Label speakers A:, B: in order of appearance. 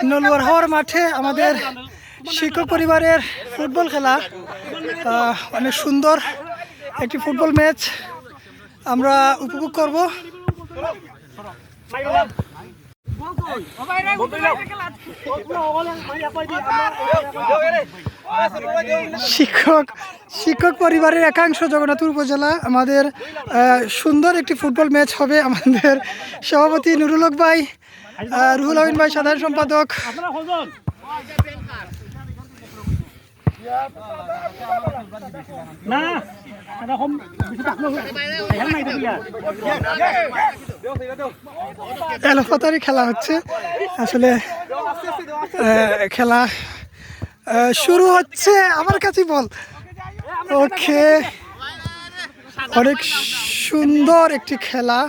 A: নলুয়ার হওয়ার মাঠে আমাদের শিক্ষক পরিবারের ফুটবল খেলা, অনেক সুন্দর একটি ফুটবল ম্যাচ আমরা উপভোগ করব। শিক্ষক পরিবারের একাংশ জগন্নাথপুর উপজেলা আমাদের সুন্দর একটি ফুটবল ম্যাচ হবে। আমাদের সভাপতি নুরুল হক ভাই, রুহুল আমিন ভাই সাধারণ সম্পাদক, এলোপাতারি খেলা হচ্ছে। আসলে খেলা শুরু হচ্ছে, আমার কাছে বল। ওকে, অনেক সুন্দর একটি খেলা।